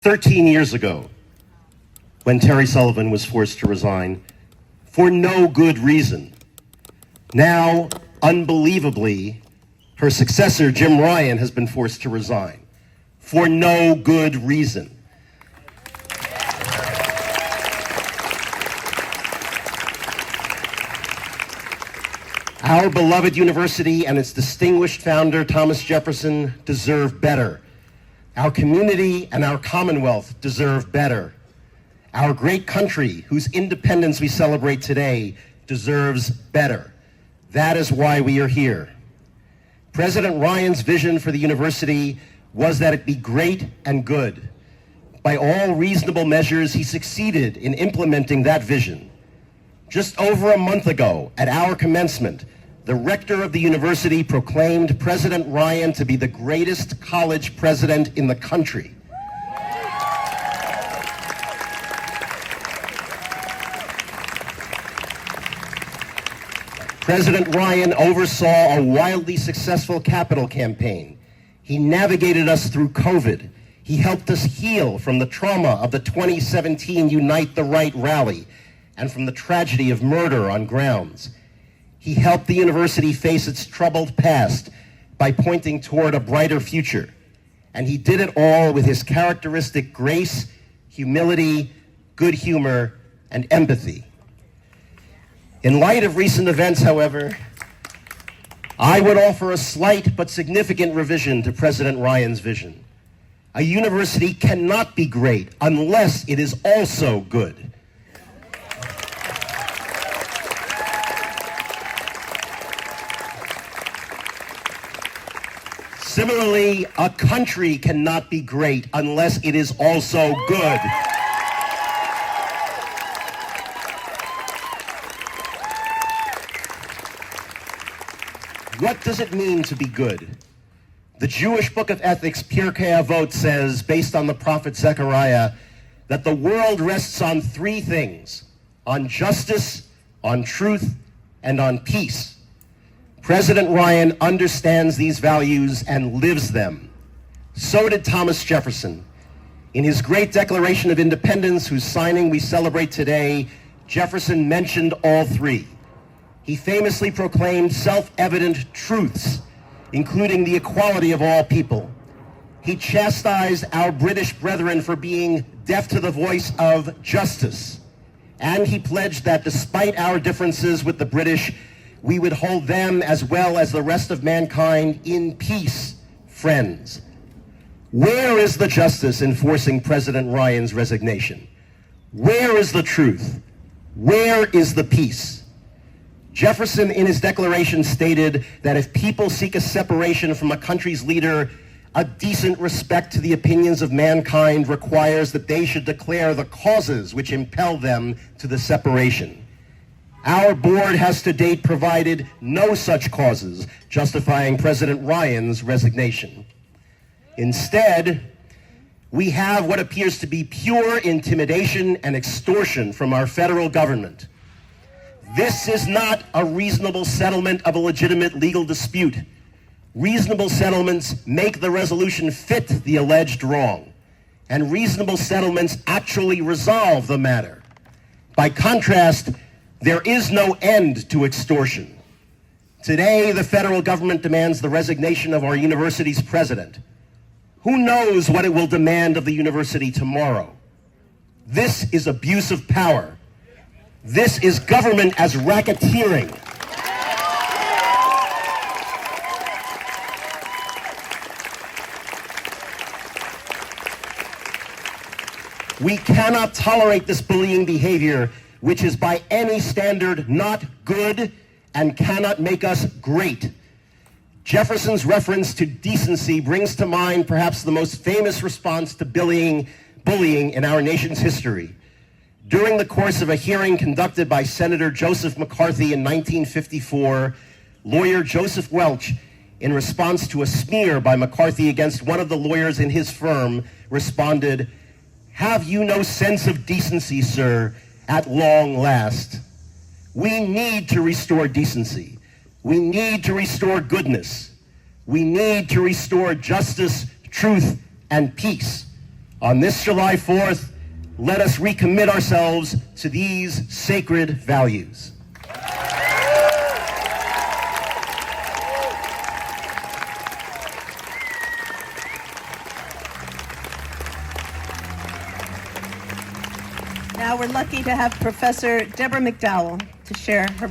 13 years ago, when Terry Sullivan was forced to resign for no good reason. Now, unbelievably, her successor, Jim Ryan, has been forced to resign for no good reason. Our beloved university and its distinguished founder, Thomas Jefferson, deserve better. Our community and our Commonwealth deserve better. Our great country, whose independence we celebrate today, deserves better. That is why we are here. President Ryan's vision for the university was that it be great and good. By all reasonable measures, he succeeded in implementing that vision. Just over a month ago, at our commencement, the rector of the university proclaimed President Ryan to be the greatest college president in the country. President Ryan oversaw a wildly successful capital campaign. He navigated us through COVID. He helped us heal from the trauma of the 2017 Unite the Right rally and from the tragedy of murder on grounds. He helped the university face its troubled past by pointing toward a brighter future. And he did it all with his characteristic grace, humility, good humor, and empathy. In light of recent events, however, I would offer a slight but significant revision to President Ryan's vision. A university cannot be great unless it is also good. Similarly, a country cannot be great unless it is also good. What does it mean to be good? The Jewish book of ethics, Pirkei Avot, says, based on the prophet Zechariah, that the world rests on three things: on justice, on truth, and on peace. President Ryan understands these values and lives them. So did Thomas Jefferson. In his great Declaration of Independence, whose signing we celebrate today, Jefferson mentioned all three. He famously proclaimed self-evident truths, including the equality of all people. He chastised our British brethren for being deaf to the voice of justice. And he pledged that despite our differences with the British, we would hold them as well as the rest of mankind in peace, friends. Where is the justice in forcing President Ryan's resignation? Where is the truth? Where is the peace? Jefferson, in his declaration, stated that if people seek a separation from a country's leader, a decent respect to the opinions of mankind requires that they should declare the causes which impel them to the separation. Our board has to date provided no such causes justifying President Ryan's resignation. Instead, we have what appears to be pure intimidation and extortion from our federal government. This is not a reasonable settlement of a legitimate legal dispute. Reasonable settlements make the resolution fit the alleged wrong, and reasonable settlements actually resolve the matter. By contrast, there is no end to extortion. Today, the federal government demands the resignation of our university's president. Who knows what it will demand of the university tomorrow? This is abuse of power. This is government as racketeering. We cannot tolerate this bullying behavior, which is by any standard not good and cannot make us great. Jefferson's reference to decency brings to mind perhaps the most famous response to bullying in our nation's history. During the course of a hearing conducted by Senator Joseph McCarthy in 1954, lawyer Joseph Welch, in response to a smear by McCarthy against one of the lawyers in his firm, responded, "Have you no sense of decency, sir? At long last." We need to restore decency. We need to restore goodness. We need to restore justice, truth, and peace. On this July 4th, let us recommit ourselves to these sacred values. Now we're lucky to have Professor Deborah McDowell to share her